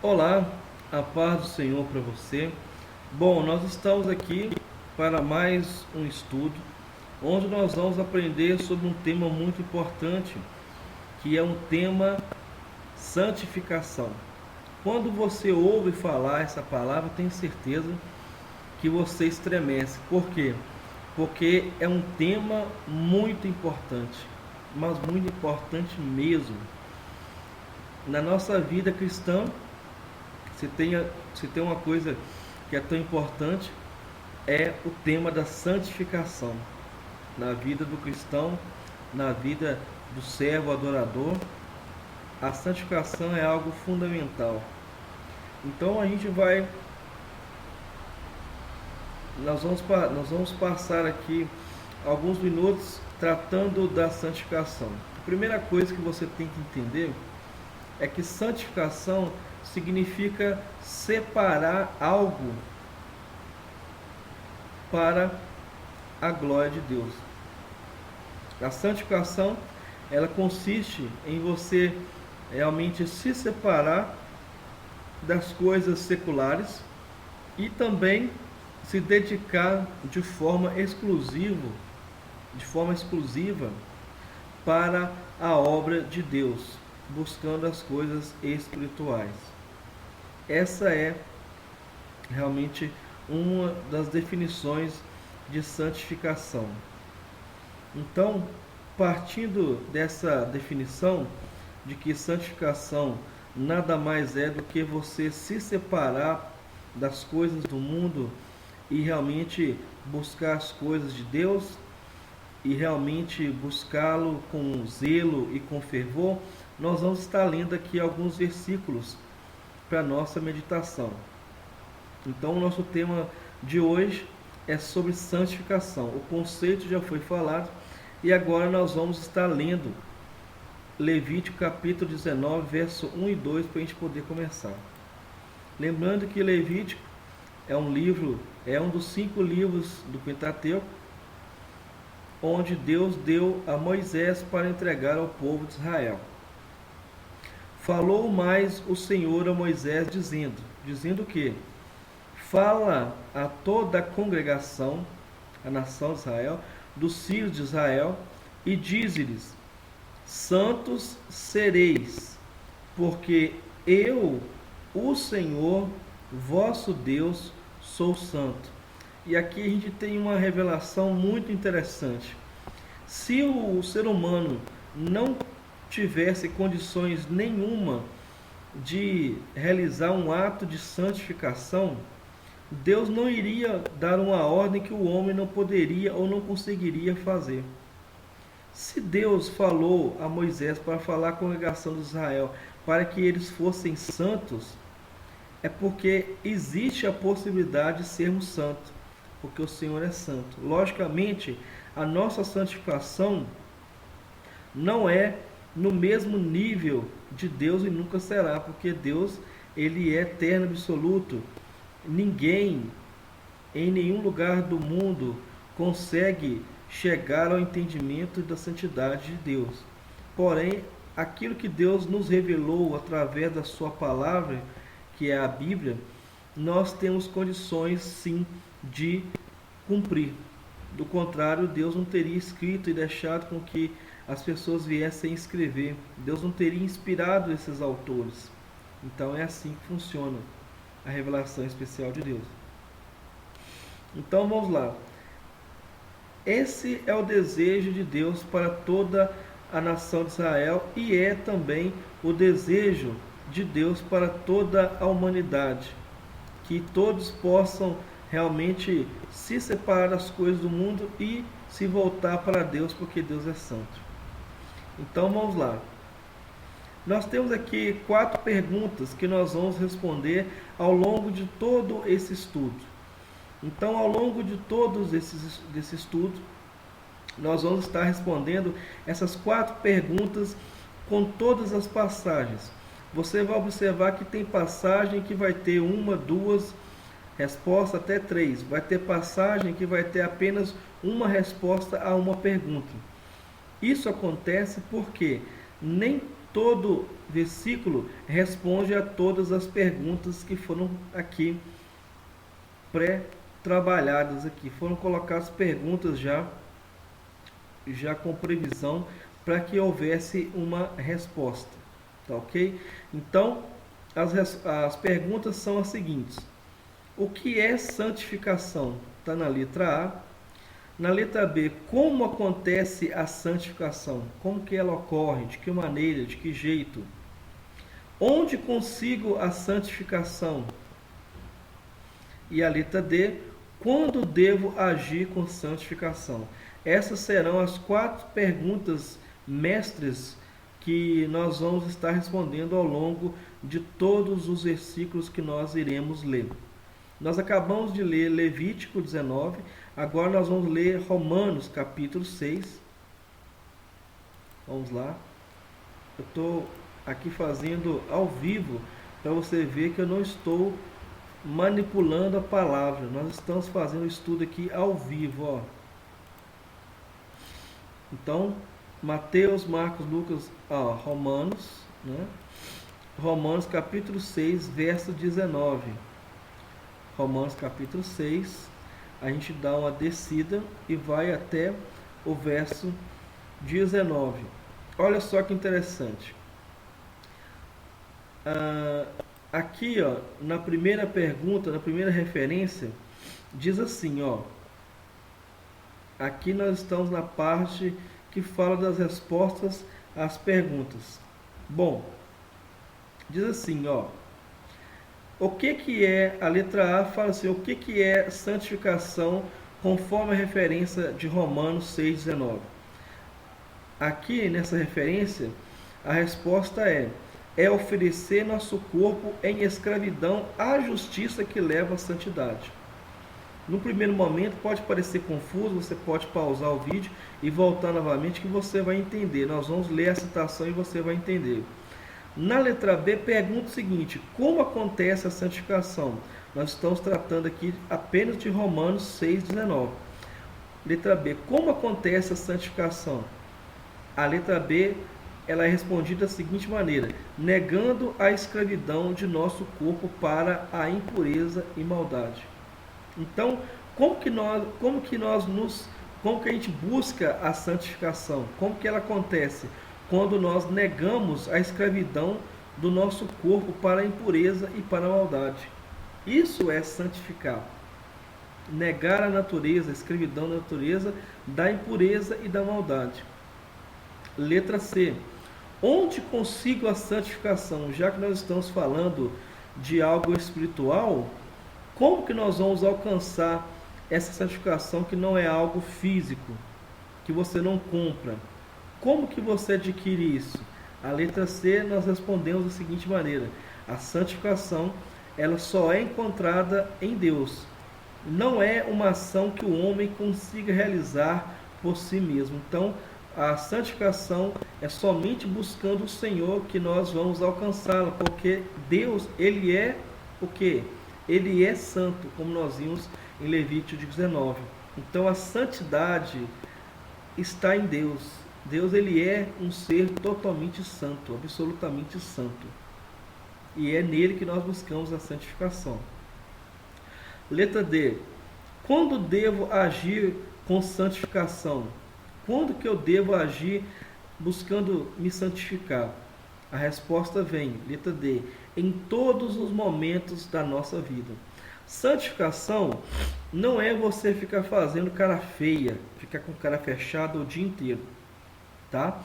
Olá, a paz do Senhor para você. Bom, nós estamos aqui para mais um estudo, onde nós vamos aprender sobre um tema muito importante, que é um tema santificação. Quando você ouve falar essa palavra, tenho certeza que você estremece. Por quê? Porque é um tema muito importante, mas muito importante mesmo. Na nossa vida cristã, se tem uma coisa que é tão importante, é o tema da santificação. Na vida do cristão, na vida do servo adorador, a santificação é algo fundamental. Então nós vamos passar aqui alguns minutos tratando da santificação. A primeira coisa que você tem que entender é que santificação significa separar algo para a glória de Deus. A santificação, ela consiste em você realmente se separar das coisas seculares e também se dedicar de forma exclusiva para a obra de Deus, buscando as coisas espirituais. Essa é realmente uma das definições de santificação. Então, partindo dessa definição de que santificação nada mais é do que você se separar das coisas do mundo e realmente buscar as coisas de Deus e realmente buscá-lo com zelo e com fervor, nós vamos estar lendo aqui alguns versículos para nossa meditação. Então, o nosso tema de hoje é sobre santificação. O conceito já foi falado e agora nós vamos estar lendo Levítico capítulo 19, verso 1 e 2 para a gente poder começar. Lembrando que Levítico é um dos 5 livros do Pentateuco, onde Deus deu a Moisés para entregar ao povo de Israel. Falou mais o Senhor a Moisés, dizendo que fala a toda a congregação, a nação de Israel, dos filhos de Israel, e diz-lhes: santos sereis, porque eu, o Senhor, vosso Deus, sou santo. E aqui a gente tem uma revelação muito interessante. Se o ser humano não tivesse condições nenhuma de realizar um ato de santificação, Deus não iria dar uma ordem que o homem não poderia ou não conseguiria fazer. Se Deus falou a Moisés para falar à congregação de Israel para que eles fossem santos, é porque existe a possibilidade de sermos santos, porque o Senhor é santo. Logicamente, a nossa santificação não é no mesmo nível de Deus e nunca será, porque Deus, ele é eterno, absoluto. Ninguém em nenhum lugar do mundo consegue chegar ao entendimento da santidade de Deus. Porém, aquilo que Deus nos revelou através da sua palavra, que é a Bíblia, nós temos condições sim de cumprir. Do contrário, Deus não teria escrito e deixado com que as pessoas viessem escrever. Deus não teria inspirado esses autores. Então é assim que funciona a revelação especial de Deus. Então vamos lá. Esse é o desejo de Deus para toda a nação de Israel e é também o desejo de Deus para toda a humanidade, que todos possam realmente se separar das coisas do mundo e se voltar para Deus, porque Deus é santo. Então vamos lá. Nós temos aqui 4 perguntas que nós vamos responder ao longo de todo esse estudo. Então, ao longo de todos desse estudo, nós vamos estar respondendo essas 4 perguntas com todas as passagens. Você vai observar que tem passagem que vai ter 1, 2 respostas, até 3. Vai ter passagem que vai ter apenas uma resposta a uma pergunta. Isso acontece porque nem todo versículo responde a todas as perguntas que foram aqui pré-trabalhadas aqui. Foram colocadas perguntas já com previsão para que houvesse uma resposta. Tá ok? Então, as perguntas são as seguintes. O que é santificação? Está na letra A. Na letra B, como acontece a santificação? Como que ela ocorre? De que maneira? De que jeito? Onde consigo a santificação? E a letra D, quando devo agir com santificação? Essas serão as 4 perguntas mestres que nós vamos estar respondendo ao longo de todos os versículos que nós iremos ler. Nós acabamos de ler Levítico 19, agora nós vamos ler Romanos capítulo 6. Vamos lá. Eu estou aqui fazendo ao vivo para você ver que eu não estou manipulando a palavra. Nós estamos fazendo o estudo aqui ao vivo, ó. Então, Mateus, Marcos, Lucas, Romanos, né? Romanos capítulo 6, verso 19. Romanos capítulo 6, a gente dá uma descida e vai até o verso 19. Olha só que interessante. Aqui, ó, na primeira pergunta, na primeira referência, diz assim, ó. Aqui nós estamos na parte que fala das respostas às perguntas. Bom, diz assim, ó. O que é, a letra A fala assim, o que é santificação conforme a referência de Romanos 6,19? Aqui nessa referência, a resposta é oferecer nosso corpo em escravidão à justiça que leva à santidade. No primeiro momento pode parecer confuso, você pode pausar o vídeo e voltar novamente que você vai entender. Nós vamos ler a citação e você vai entender. Na letra B, pergunta o seguinte, como acontece a santificação? Nós estamos tratando aqui apenas de Romanos 6,19. Letra B, como acontece a santificação? A letra B, ela é respondida da seguinte maneira, negando a escravidão de nosso corpo para a impureza e maldade. Então, como que a gente busca a santificação? Como que ela acontece? Quando nós negamos a escravidão do nosso corpo para a impureza e para a maldade. Isso é santificar. Negar a natureza, a escravidão da natureza, da impureza e da maldade. Letra C. Onde consigo a santificação? Já que nós estamos falando de algo espiritual, como que nós vamos alcançar essa santificação que não é algo físico, que você não compra? Como que você adquire isso? A letra C nós respondemos da seguinte maneira, a santificação ela só é encontrada em Deus. Não é uma ação que o homem consiga realizar por si mesmo. Então, a santificação é somente buscando o Senhor que nós vamos alcançá-la, porque Deus, Ele é o quê? Ele é santo, como nós vimos em Levítico 19. Então, a santidade está em Deus. Deus, Ele é um ser totalmente santo, absolutamente santo. E é nele que nós buscamos a santificação. Letra D. Quando devo agir com santificação? Quando que eu devo agir buscando me santificar? A resposta vem, letra D, em todos os momentos da nossa vida. Santificação não é você ficar fazendo cara feia, ficar com cara fechada o dia inteiro, tá?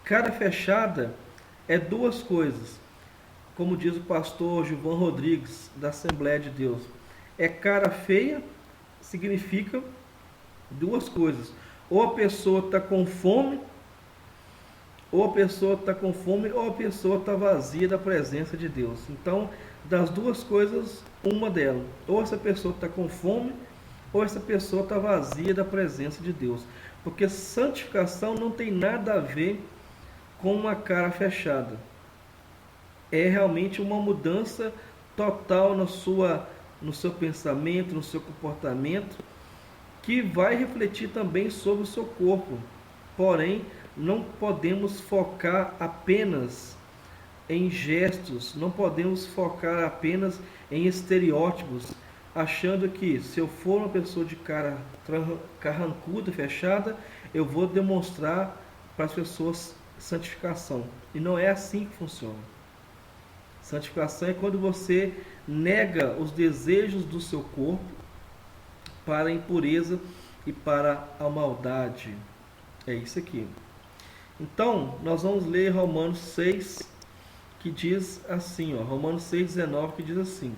Cara fechada é duas coisas, como diz o pastor Gilvan Rodrigues, da Assembleia de Deus. É cara feia, significa duas coisas. Ou a pessoa está com fome, ou a pessoa está vazia da presença de Deus. Então, das duas coisas, uma delas. Ou essa pessoa está com fome, ou essa pessoa está vazia da presença de Deus. Porque santificação não tem nada a ver com uma cara fechada. É realmente uma mudança total no seu pensamento, no seu comportamento, que vai refletir também sobre o seu corpo. Porém, não podemos focar apenas em gestos, não podemos focar apenas em estereótipos, achando que se eu for uma pessoa de cara carrancuda, fechada, eu vou demonstrar para as pessoas santificação. E não é assim que funciona. Santificação é quando você nega os desejos do seu corpo para a impureza e para a maldade. É isso aqui. Então, nós vamos ler Romanos 6, que diz assim, Romanos 6,19, que diz assim: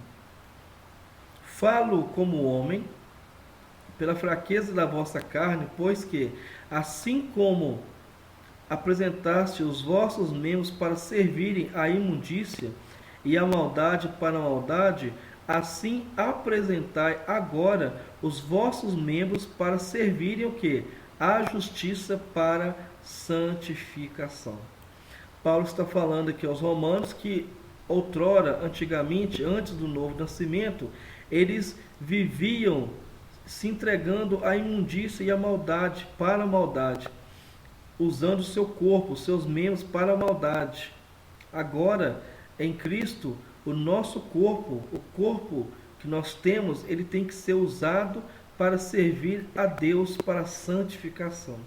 falo como homem, pela fraqueza da vossa carne, pois que, assim como apresentaste os vossos membros para servirem à imundícia e à maldade para a maldade, assim apresentai agora os vossos membros para servirem o quê? A justiça para santificação. Paulo está falando aqui aos romanos que outrora, antigamente, antes do novo nascimento, eles viviam se entregando à imundícia e à maldade, para a maldade, usando o seu corpo, os seus membros para a maldade. Agora, em Cristo, o nosso corpo, o corpo que nós temos, ele tem que ser usado para servir a Deus para a santificação.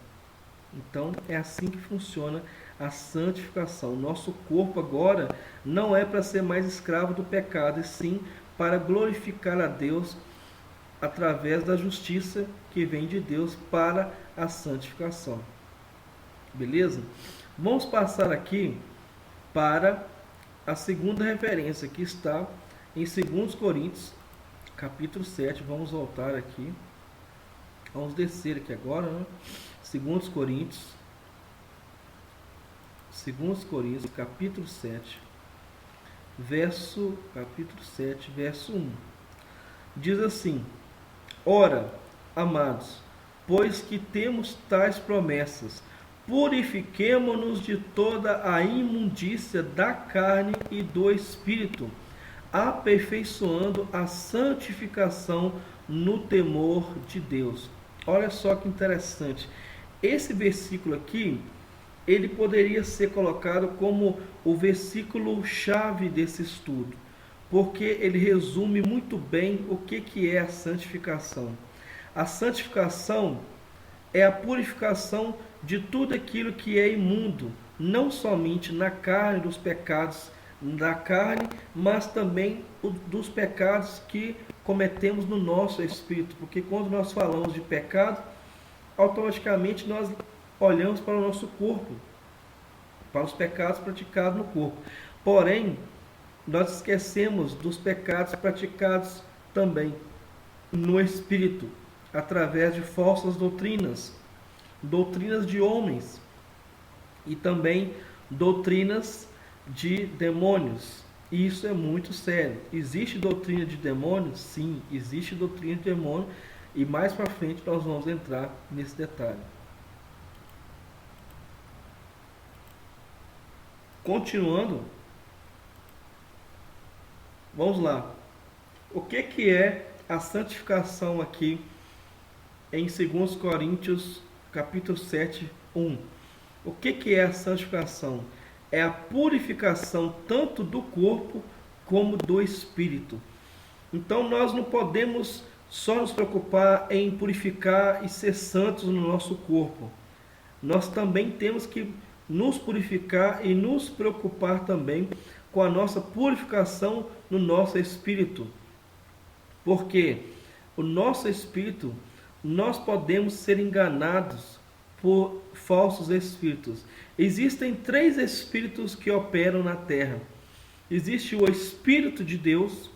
Então, é assim que funciona a santificação. Nosso corpo agora não é para ser mais escravo do pecado, e sim para glorificar a Deus através da justiça que vem de Deus para a santificação. Beleza? Vamos passar aqui para a segunda referência, que está em 2 Coríntios, capítulo 7. Vamos voltar aqui. Vamos descer aqui agora, né? 2 Coríntios, capítulo 7, verso 1. Diz assim: ora, amados, pois que temos tais promessas, purifiquemo-nos de toda a imundícia da carne e do espírito, aperfeiçoando a santificação no temor de Deus. Olha só que interessante. Esse versículo aqui, ele poderia ser colocado como o versículo chave desse estudo, porque ele resume muito bem o que é a santificação. A santificação é a purificação de tudo aquilo que é imundo, não somente na carne, dos pecados da carne, mas também dos pecados que cometemos no nosso espírito, porque quando nós falamos de pecado, automaticamente nós olhamos para o nosso corpo, para os pecados praticados no corpo. Porém, nós esquecemos dos pecados praticados também no espírito, através de falsas doutrinas de homens e também doutrinas de demônios. E isso é muito sério. Existe doutrina de demônios? Sim, existe doutrina de demônio, e mais para frente nós vamos entrar nesse detalhe. Continuando, vamos lá. O que é a santificação aqui em 2 Coríntios, capítulo 7, 1? O que é a santificação? É a purificação tanto do corpo como do espírito. Então nós não podemos só nos preocupar em purificar e ser santos no nosso corpo. Nós também temos que nos purificar e nos preocupar também com a nossa purificação no nosso espírito. Porque o nosso espírito, nós podemos ser enganados por falsos espíritos. Existem 3 espíritos que operam na terra. Existe o Espírito de Deus,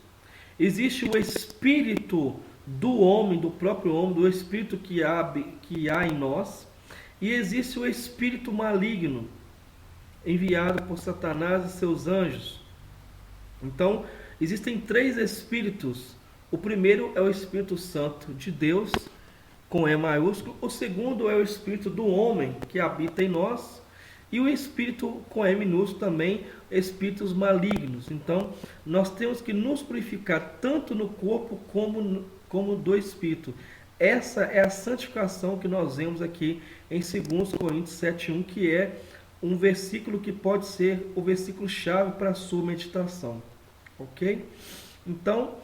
existe o Espírito do homem, do próprio homem, do Espírito que há em nós, e existe o Espírito maligno, enviado por Satanás e seus anjos. Então, existem 3 espíritos. O primeiro é o Espírito Santo de Deus, com E maiúsculo. O segundo é o Espírito do homem, que habita em nós. E o Espírito com E minúsculo também, espíritos malignos. Então, nós temos que nos purificar tanto no corpo como do Espírito. Essa é a santificação que nós vemos aqui em 2 Coríntios 7:1, que é um versículo que pode ser o versículo-chave para a sua meditação. Ok? Então,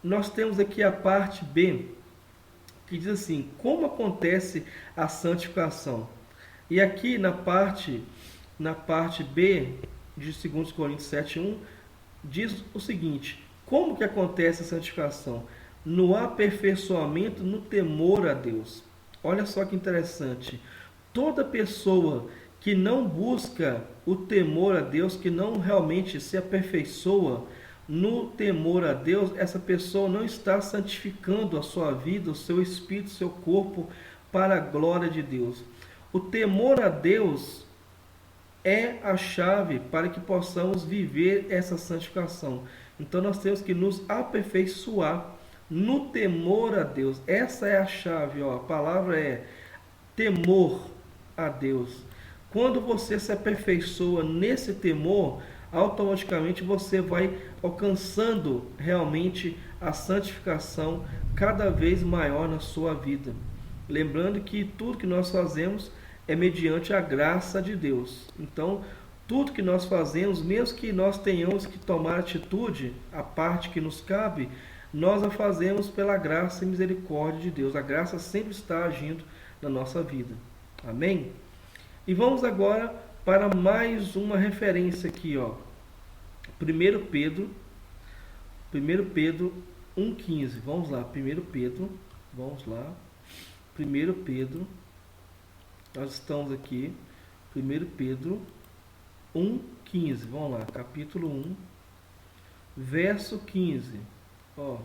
nós temos aqui a parte B, que diz assim: como acontece a santificação? E aqui na parte B de 2 Coríntios 7:1, diz o seguinte: como que acontece a santificação? No aperfeiçoamento, no temor a Deus. Olha só que interessante. Toda pessoa que não busca o temor a Deus, que não realmente se aperfeiçoa no temor a Deus, essa pessoa não está santificando a sua vida, o seu espírito, o seu corpo para a glória de Deus. O temor a Deus é a chave para que possamos viver essa santificação. Então nós temos que nos aperfeiçoar no temor a Deus. Essa é a chave, ó. A palavra é temor a Deus. Quando você se aperfeiçoa nesse temor, automaticamente você vai alcançando realmente a santificação cada vez maior na sua vida. Lembrando que tudo que nós fazemos é mediante a graça de Deus. Então, tudo que nós fazemos, mesmo que nós tenhamos que tomar atitude, a parte que nos cabe, nós a fazemos pela graça e misericórdia de Deus. A graça sempre está agindo na nossa vida. Amém? E vamos agora para mais uma referência aqui, ó. 1 Pedro 1,15. Vamos lá, 1 Pedro, vamos lá. 1 Pedro, nós estamos aqui, 1 Pedro 1,15. Vamos lá, capítulo 1, verso 15. Ó,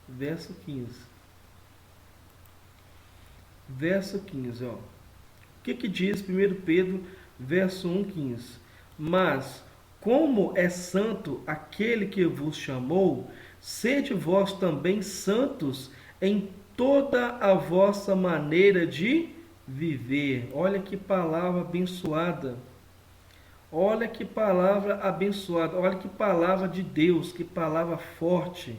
verso 15. Verso 15, ó. O que diz 1 Pedro, verso 1,15? Mas, como é santo aquele que vos chamou, sede vós também santos em toda a vossa maneira de viver. Olha que palavra abençoada. Olha que palavra abençoada. Olha que palavra de Deus, que palavra forte.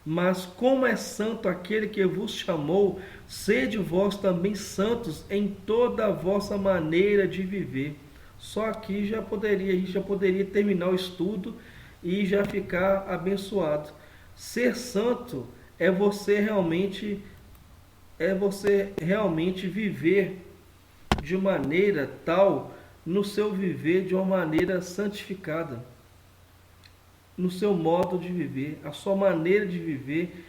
Mas como é santo aquele que vos chamou, sede vós também santos em toda a vossa maneira de viver. Só aqui a gente já poderia terminar o estudo e já ficar abençoado. Ser santo é você realmente viver de maneira tal, no seu viver de uma maneira santificada, no seu modo de viver, a sua maneira de viver,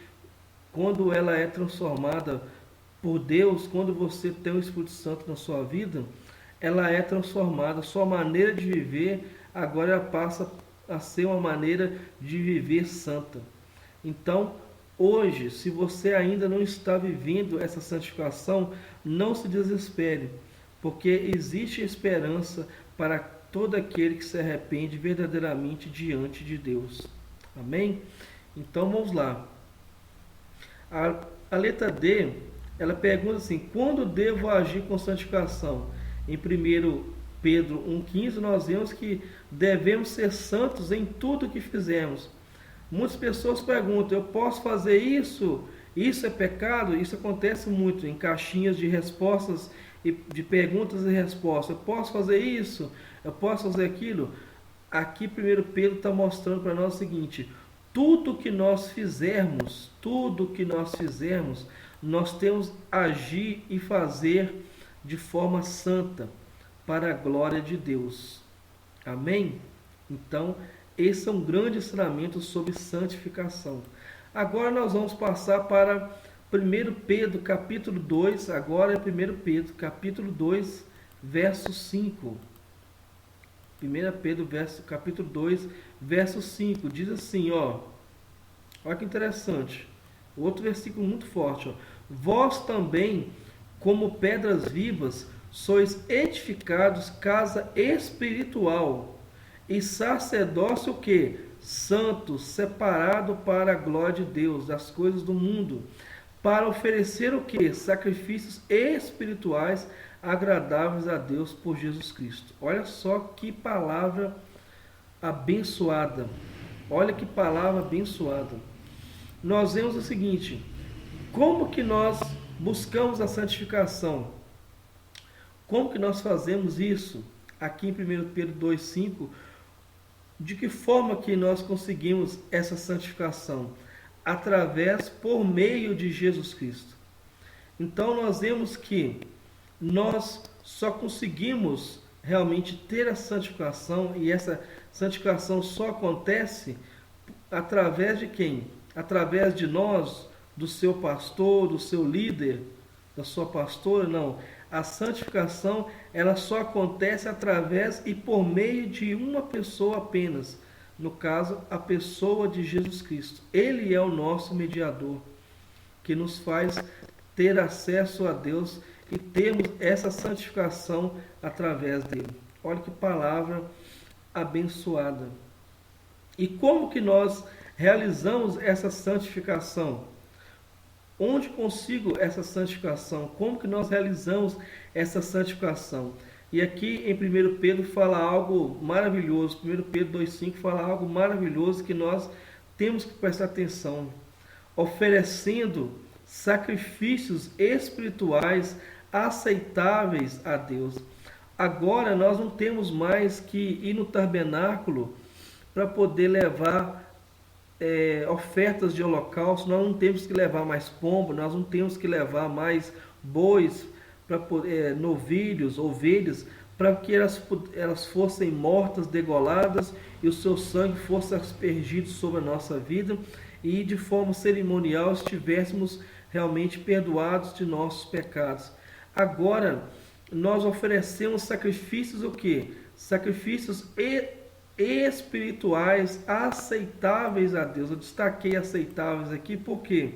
quando ela é transformada por Deus, quando você tem o Espírito Santo na sua vida, ela é transformada. A sua maneira de viver agora passa a ser uma maneira de viver santa. Então, hoje, se você ainda não está vivendo essa santificação, não se desespere, porque existe esperança para todo aquele que se arrepende verdadeiramente diante de Deus. Amém? Então vamos lá. A letra D, ela pergunta assim: quando devo agir com santificação? Em 1 Pedro 1,15 nós vemos que devemos ser santos em tudo que fizemos. Muitas pessoas perguntam: eu posso fazer isso? Isso é pecado? Isso acontece muito em caixinhas de respostas e de perguntas e respostas. Eu posso fazer isso? Eu posso fazer aquilo? Aqui 1 Pedro está mostrando para nós o seguinte: tudo que nós fizermos, nós temos que agir e fazer de forma santa, para a glória de Deus. Amém? Então, esse é um grande ensinamento sobre santificação. Agora nós vamos passar para 1 Pedro capítulo 2, agora é 1 Pedro capítulo 2, verso 5. 1 Pedro capítulo 2, verso 5, diz assim, ó. Olha que interessante. Outro versículo muito forte, ó. Vós também, como pedras vivas, sois edificados casa espiritual e sacerdócio o quê? Santo, separado para a glória de Deus, das coisas do mundo, para oferecer o quê? Sacrifícios espirituais agradáveis a Deus por Jesus Cristo. Olha só que palavra abençoada. Olha que palavra abençoada. Nós vemos o seguinte: como que nós buscamos a santificação? Como que nós fazemos isso? Aqui em 1 Pedro 2,5, de que forma que nós conseguimos essa santificação? Por meio de Jesus Cristo. Então nós vemos que nós só conseguimos realmente ter a santificação, e essa santificação só acontece através de quem? Através de nós, do seu pastor, do seu líder, da sua pastora? Não. A santificação, ela só acontece através e por meio de uma pessoa apenas. No caso, a pessoa de Jesus Cristo. Ele é o nosso mediador, que nos faz ter acesso a Deus e termos essa santificação através dele. Olha que palavra abençoada. E como que nós realizamos essa santificação? Onde consigo essa santificação? Como que nós realizamos essa santificação? E aqui em 1 Pedro fala algo maravilhoso. 1 Pedro 2,5 fala algo maravilhoso que nós temos que prestar atenção. Oferecendo sacrifícios espirituais aceitáveis a Deus. Agora nós não temos mais que ir no tabernáculo para poder levar ofertas de holocausto. Nós não temos que levar mais pombo, nós não temos que levar mais bois, novilhos, ovelhas, para que elas fossem mortas, degoladas, e o seu sangue fosse aspergido sobre a nossa vida, e de forma cerimonial estivéssemos realmente perdoados de nossos pecados. Agora nós oferecemos sacrifícios, o quê? Sacrifícios espirituais aceitáveis a Deus. Eu destaquei aceitáveis aqui porque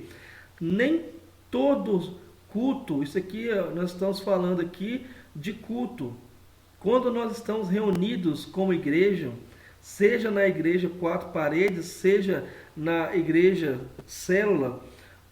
nem todo culto, isso aqui nós estamos falando aqui de culto. Quando nós estamos reunidos como igreja, seja na igreja quatro paredes, seja na igreja célula,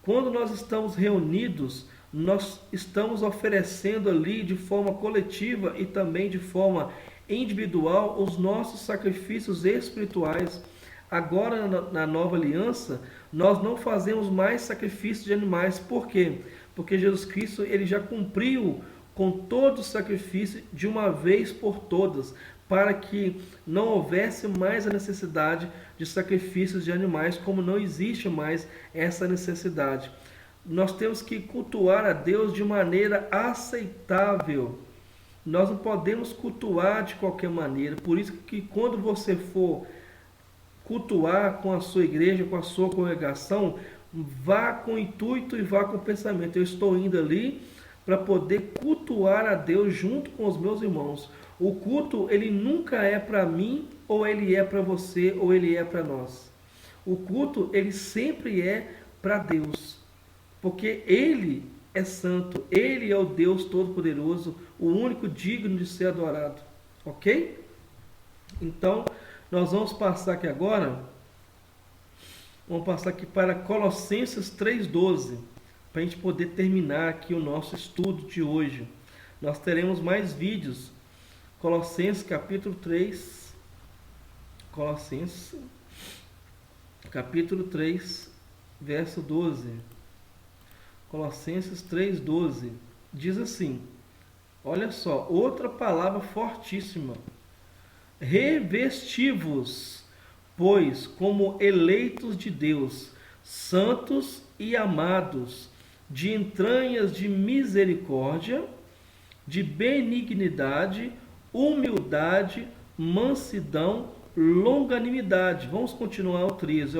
quando nós estamos reunidos, nós estamos oferecendo ali de forma coletiva e também de forma individual os nossos sacrifícios espirituais. Agora na nova aliança, nós não fazemos mais sacrifício de animais. Por quê? Porque Jesus Cristo ele já cumpriu com todo o sacrifício de uma vez por todas, para que não houvesse mais a necessidade de sacrifícios de animais, como não existe mais essa necessidade. Nós temos que cultuar a Deus de maneira aceitável. Nós não podemos cultuar de qualquer maneira. Por isso que quando você for cultuar com a sua igreja, com a sua congregação, vá com intuito e vá com pensamento. Eu estou indo ali para poder cultuar a Deus junto com os meus irmãos. O culto, ele nunca é para mim, ou ele é para você, ou ele é para nós. O culto, ele sempre é para Deus, porque ele é santo, ele é o Deus Todo-Poderoso, o único digno de ser adorado. Ok? Então, nós vamos passar aqui agora, para Colossenses 3,12, para a gente poder terminar aqui o nosso estudo de hoje. Nós teremos mais vídeos. Colossenses capítulo 3, Colossenses capítulo 3, verso 12. Colossenses 3,12 diz assim, olha só, outra palavra fortíssima: revesti-vos, pois, como eleitos de Deus, santos e amados, de entranhas de misericórdia, de benignidade, humildade, mansidão, longanimidade. Vamos continuar o 13,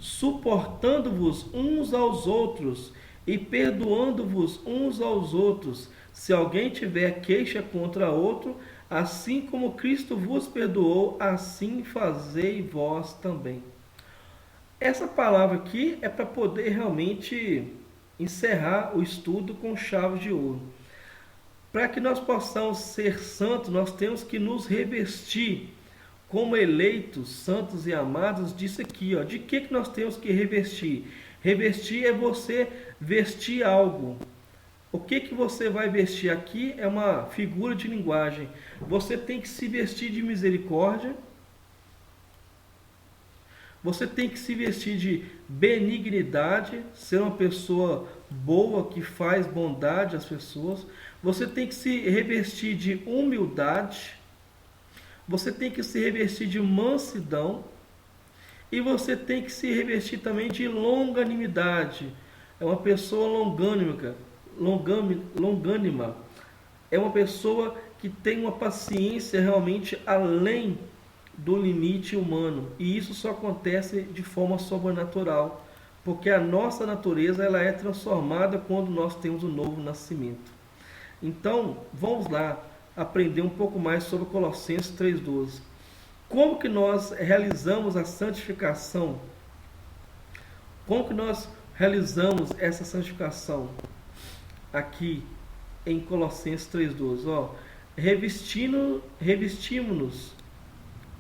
suportando-vos uns aos outros e perdoando-vos uns aos outros, se alguém tiver queixa contra outro, assim como Cristo vos perdoou, assim fazei vós também. Essa palavra aqui é para poder realmente encerrar o estudo com chave de ouro. Para que nós possamos ser santos, nós temos que nos revestir como eleitos, santos e amados disso aqui. De que nós temos que revestir? Revestir é você vestir algo. O que você vai vestir aqui é uma figura de linguagem. Você tem que se vestir de misericórdia. Você tem que se vestir de benignidade, ser uma pessoa boa, que faz bondade às pessoas. Você tem que se revestir de humildade. Você tem que se revestir de mansidão. E você tem que se revestir também de longanimidade. É uma pessoa longânima. É uma pessoa que tem uma paciência realmente além do limite humano. E isso só acontece de forma sobrenatural, porque a nossa natureza ela é transformada quando nós temos o novo nascimento. Então, vamos lá aprender um pouco mais sobre Colossenses 3,12. Como que nós realizamos a santificação? Como que nós realizamos essa santificação? Aqui em Colossenses 3,12. Revestimos-nos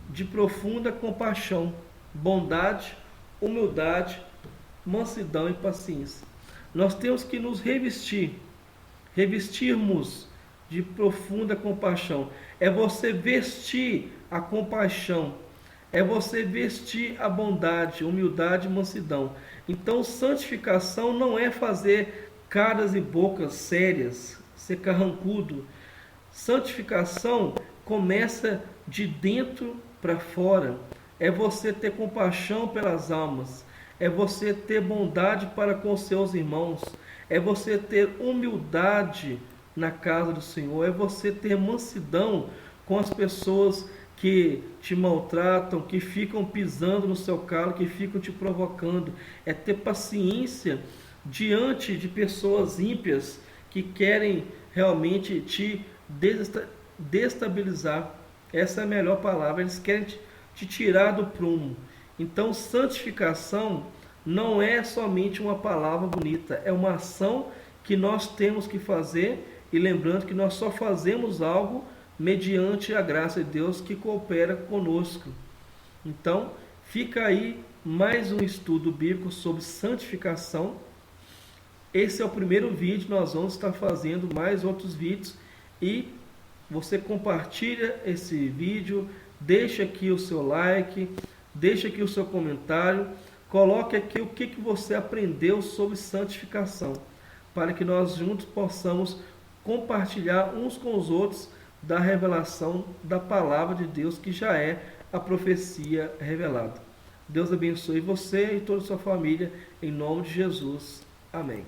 de profunda compaixão, bondade, humildade, mansidão e paciência. Nós temos que nos revestirmos de profunda compaixão. É você vestir a compaixão, é você vestir a bondade, humildade e mansidão. Então, santificação não é fazer caras e bocas sérias, ser carrancudo. Santificação começa de dentro para fora. É você ter compaixão pelas almas, é você ter bondade para com seus irmãos, é você ter humildade na casa do Senhor, é você ter mansidão com as pessoas que te maltratam, que ficam pisando no seu calo, que ficam te provocando. É ter paciência diante de pessoas ímpias que querem realmente te destabilizar. Essa é a melhor palavra. Eles querem te tirar do prumo. Então, santificação não é somente uma palavra bonita, é uma ação que nós temos que fazer, e lembrando que nós só fazemos algo mediante a graça de Deus que coopera conosco. Então, fica aí mais um estudo bíblico sobre santificação. Esse é o primeiro vídeo, nós vamos estar fazendo mais outros vídeos, e você compartilha esse vídeo, deixa aqui o seu like, deixa aqui o seu comentário, coloque aqui o que você aprendeu sobre santificação, para que nós juntos possamos compartilhar uns com os outros da revelação da palavra de Deus, que já é a profecia revelada. Deus abençoe você e toda a sua família, em nome de Jesus. Amém.